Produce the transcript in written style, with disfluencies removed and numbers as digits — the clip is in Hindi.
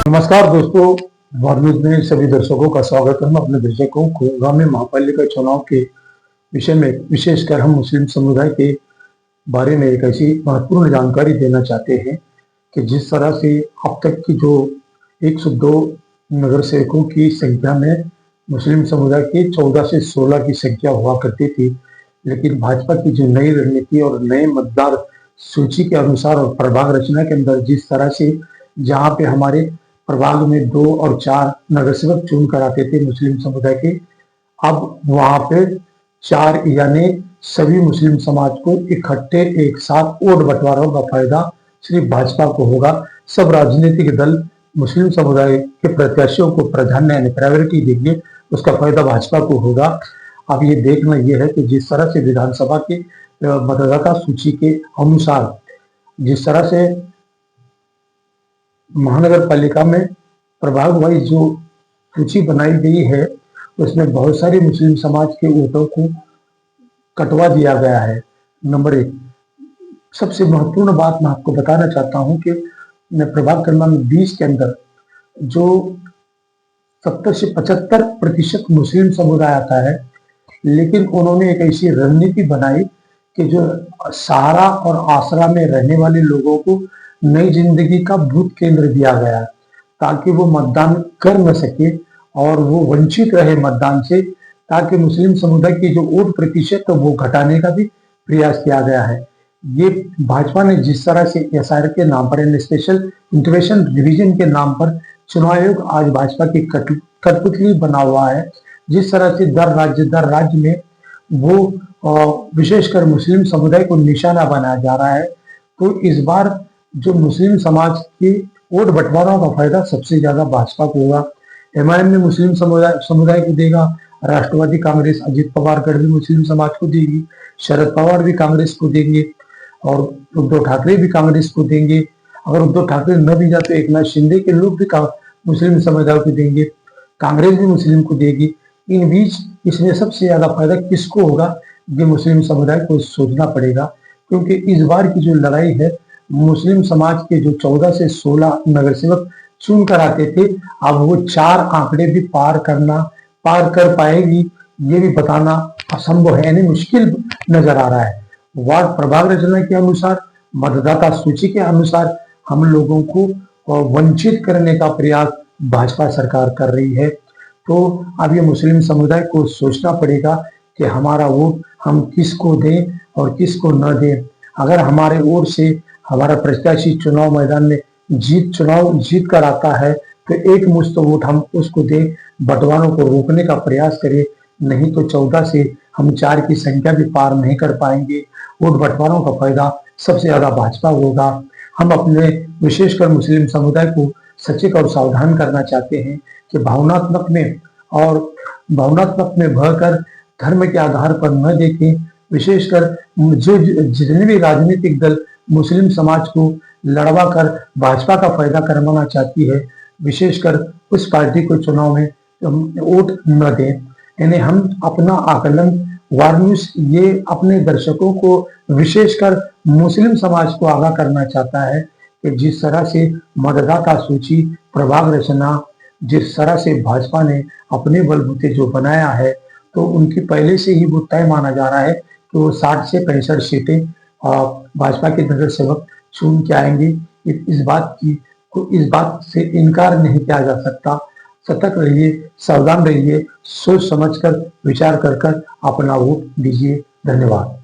नमस्कार दोस्तों, भारत न्यूज में सभी दर्शकों का स्वागत है। मैं अपने दर्शकों को आगामी महापालिका चुनाव के विषय में विशेषकर हम मुस्लिम समुदाय के बारे में एक ऐसी महत्वपूर्ण जानकारी देना चाहते हैं कि जिस तरह से अब तक की जो 102 नगर सेवकों की संख्या में मुस्लिम समुदाय की 14 से 16 की संख्या हुआ करती थी, लेकिन भाजपा की जो नई रणनीति और नए मतदार सूची के अनुसार और प्रभाग रचना के अंदर जिस तरह से जहाँ पे हमारे प्रभाग में 2 और 4 नगर सेवक चुन कर आते थे मुस्लिम समुदाय के, अब वहां पे 4 यानी सभी मुस्लिम समाज को इकट्ठे एक साथ वोट बंटवारा का फायदा सिर्फ भाजपा को होगा। सब राजनीतिक दल मुस्लिम समुदाय के प्रत्याशियों को प्राधान्य यानी प्रायोरिटी देंगे, उसका फायदा भाजपा को होगा। अब ये देखना यह है कि जिस तरह से विधानसभा के मतदाता सूची के अनुसार जिस तरह से महानगर पालिका में प्रभाग वाइज जो सूची बनाई गई है, उसमें बहुत सारे मुस्लिम समाज के वोटों को कटवा दिया गया है। नंबर 1, सबसे महत्वपूर्ण बात मैं आपको बताना चाहता हूं कि प्रभाग क्रमांक 20 के अंदर जो 70 से 75% मुस्लिम समुदाय आता है, लेकिन उन्होंने एक ऐसी रणनीति बनाई कि जो सहारा और आसरा में रहने वाले लोगों को नई जिंदगी का बूथ केंद्र दिया गया ताकि वो मतदान कर न सके और वो वंचित रहे मतदान से, ताकि मुस्लिम समुदाय की जो वोट प्रतिशत तो वो घटाने का भी प्रयास किया गया है। ये भाजपा ने जिस तरह से एसआर के नाम पर यानी स्पेशल इंटरवेंशन डिवीजन के नाम पर चुनाव आयोग आज भाजपा की कठपुतली बना हुआ है, जिस तरह से दर राज्य में वो विशेषकर मुस्लिम समुदाय को निशाना बनाया जा रहा है। तो इस बार जो मुस्लिम समाज की वोट बंटवारों का फायदा सबसे ज्यादा भाजपा को होगा। एमआईएम में मुस्लिम समुदाय को देगा, राष्ट्रवादी कांग्रेस अजित पवार गढ़ भी मुस्लिम समाज को देगी, शरद पवार भी कांग्रेस को देंगे और उद्धव ठाकरे भी कांग्रेस को देंगे। अगर उद्धव ठाकरे न भी जाए तो एकनाथ शिंदे के लोग भी मुस्लिम समुदाय को देंगे, कांग्रेस भी मुस्लिम को देगी। इन बीच इसमें सबसे ज्यादा फायदा किसको होगा, ये मुस्लिम समुदाय को सोचना पड़ेगा, क्योंकि इस बार की जो लड़ाई है मुस्लिम समाज के जो 14 से 16 नगर सेवक चुन कर आते थे, अब वो 4 आंकड़े भी पार कर पाएगी ये भी बताना असंभव है, यानी मुश्किल नजर आ रहा है। वार्ड प्रभाग रचना के अनुसार, मतदाता सूची के अनुसार हम लोगों को वंचित करने का प्रयास भाजपा सरकार कर रही है। तो अब ये मुस्लिम समुदाय को सोचना पड़ेगा कि हमारा वोट हम किसको दें और किसको न दें। अगर हमारे ओर से हमारा प्रत्याशी चुनाव मैदान में जीत कर आता है तो एक मुश्त वोट हम उसको दें, बंटवारों को रोकने का प्रयास करें, नहीं तो 14 से हम 4 की संख्या भी पार नहीं कर पाएंगे। वोट बंटवारों का फायदा सबसे ज्यादा भाजपा होगा। हम अपने विशेषकर मुस्लिम समुदाय को सचेत और सावधान करना चाहते हैं कि भावनात्मक में बहकर धर्म के आधार पर न देखें। विशेषकर जो जितने भी राजनीतिक दल मुस्लिम समाज को लड़वा कर भाजपा का फायदा करवाना चाहती है, विशेषकर उस पार्टी को चुनाव में वोट न दें। यानी हम अपना आकलन वार न्यूज ये अपने दर्शकों को विशेषकर मुस्लिम समाज को आगाह करना चाहता है कि जिस तरह से मतदाता सूची प्रभाग रचना जिस तरह से भाजपा ने अपने बलबूते जो बनाया है, तो उनकी पहले से ही वो तय माना जा रहा है कि वो 60 से 65 सीटें भाजपा के नगर सेवक चुन के आएंगे। इस बात से इनकार नहीं किया जा सकता। सतर्क रहिए, सावधान रहिए, सोच समझकर विचार कर अपना वोट दीजिए। धन्यवाद।